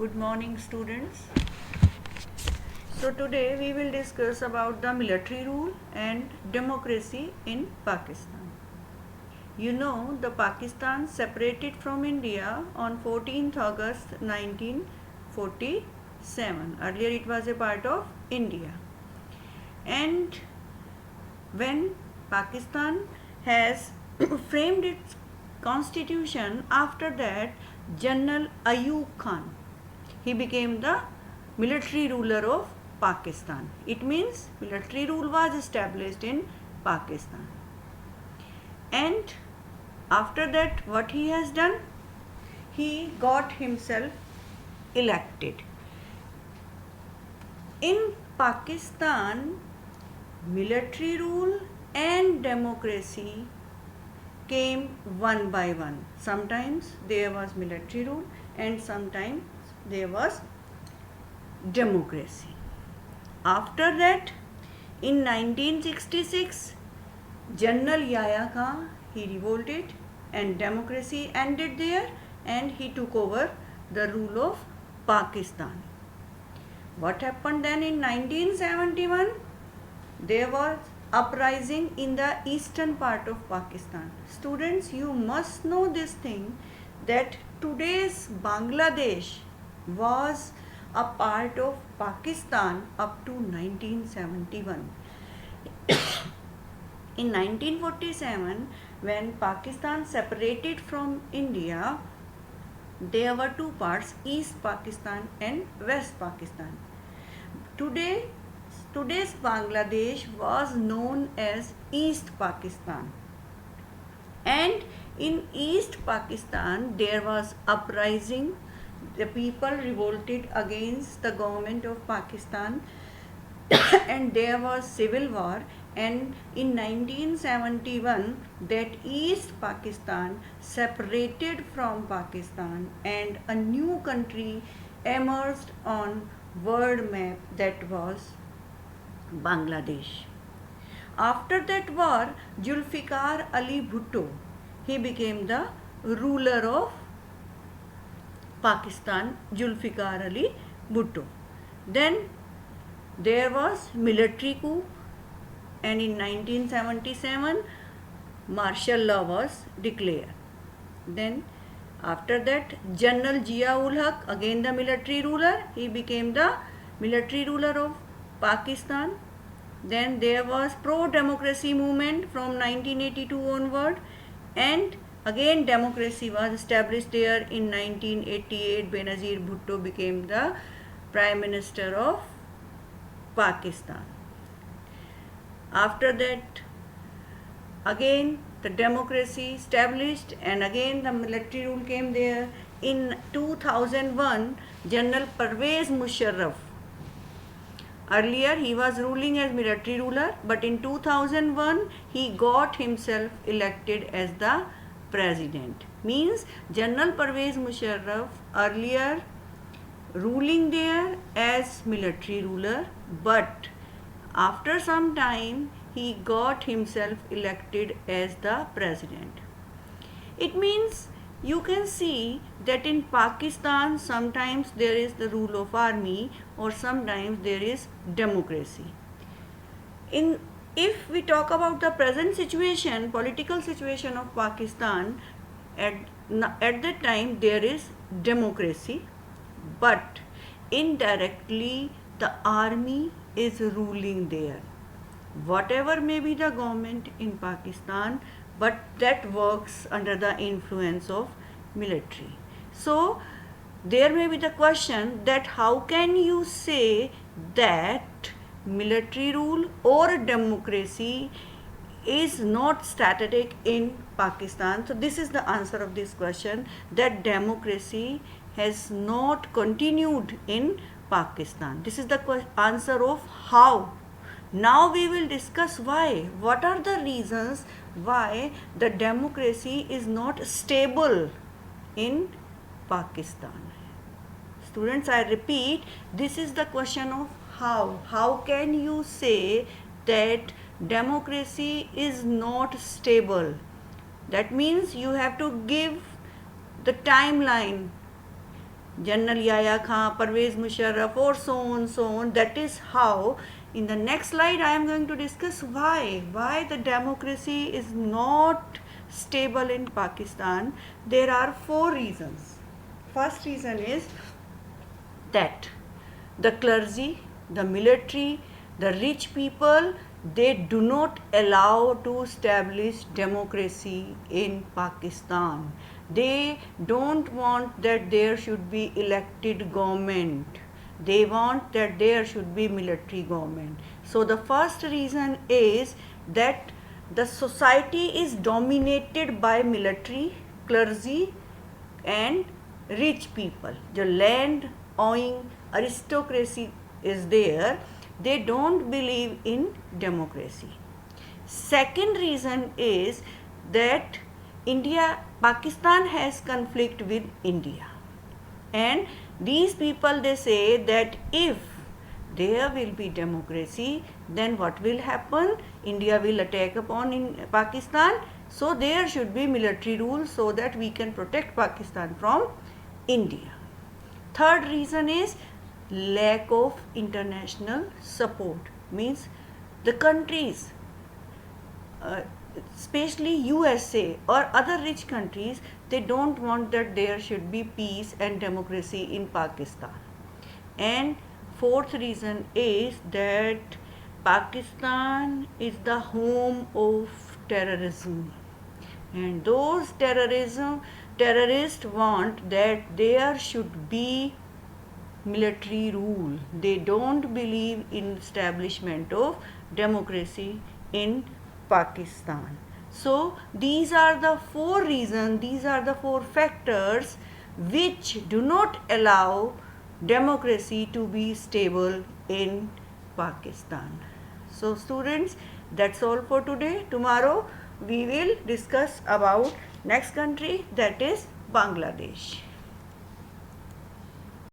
Good morning, students. So today we will discuss about the military rule and democracy in Pakistan. You know, the Pakistan separated from India on 14th August 1947. Earlier it was a part of India. And when Pakistan has framed its constitution, after that General Ayub Khan, he became the military ruler of Pakistan. It means military rule was established in Pakistan. And after that, what he has done? He got himself elected. In Pakistan, military rule and democracy came one by one. Sometimes there was military rule and sometimes there was democracy. After that, in 1966, General Yahya Khan, he revolted and democracy ended there and he took over the rule of Pakistan. What happened then in 1971? There was uprising in the eastern part of Pakistan. Students, you must know this thing that today's Bangladesh was a part of Pakistan up to 1971. In 1947, when Pakistan separated from India, there were two parts, East Pakistan and West Pakistan. Today's Bangladesh was known as East Pakistan. And in East Pakistan, there was uprising. The people revolted against the government of Pakistan and there was civil war, and in 1971 that East Pakistan separated from Pakistan and a new country emerged on world map, that was Bangladesh. After that war, Zulfikar Ali Bhutto, he became the ruler of Pakistan, Zulfikar Ali Bhutto. Then there was military coup and in 1977 martial law was declared. Then after that General Zia-ul Haq, again the military ruler, he became the military ruler of Pakistan. Then there was pro-democracy movement from 1982 onward and again democracy was established there in 1988. Benazir Bhutto became the Prime Minister of Pakistan. After that, again the democracy established and again the military rule came there. In 2001, General Pervez Musharraf, earlier he was ruling as military ruler, but in 2001 he got himself elected as the president. Means General Pervez Musharraf earlier ruling there as military ruler, but after some time he got himself elected as the president. It means you can see that in Pakistan sometimes there is the rule of army or sometimes there is democracy. If we talk about the present situation, political situation of Pakistan, at that time there is democracy, but indirectly the army is ruling there. Whatever may be the government in Pakistan, but that works under the influence of military. So there may be the question that how can you say that military rule or democracy is not static in Pakistan? So this is the answer of this question, that democracy has not continued in Pakistan. This is the answer of how. Now we will discuss why. What are the reasons why the democracy is not stable in Pakistan? Students, I repeat, this is the question of how. How can you say that democracy is not stable? That means you have to give the timeline General Yahya Khan, Parvez Musharraf, or so on, so on. That is how. In the next slide, I am going to discuss why the democracy is not stable in Pakistan. There are 4 reasons. First reason is that the clergy, the military, the rich people, they do not allow to establish democracy in Pakistan. They don't want that there should be elected government. They want that there should be military government. So the first reason is that the society is dominated by military, clergy and rich people. The land owning aristocracy is there. They don't believe in democracy. Second reason is that Pakistan has conflict with India. And these people, they say that if there will be democracy, then what will happen? India will attack upon in Pakistan. So there should be military rule so that we can protect Pakistan from India. Third reason is lack of international support. Means the countries, especially USA or other rich countries, they don't want that there should be peace and democracy in Pakistan. And fourth reason is that Pakistan is the home of terrorism, and those terrorists want that there should be military rule. They don't believe in establishment of democracy in Pakistan. So these are the 4 reasons, these are the 4 factors which do not allow democracy to be stable in Pakistan. So students, that's all for today. Tomorrow we will discuss about next country, that is Bangladesh.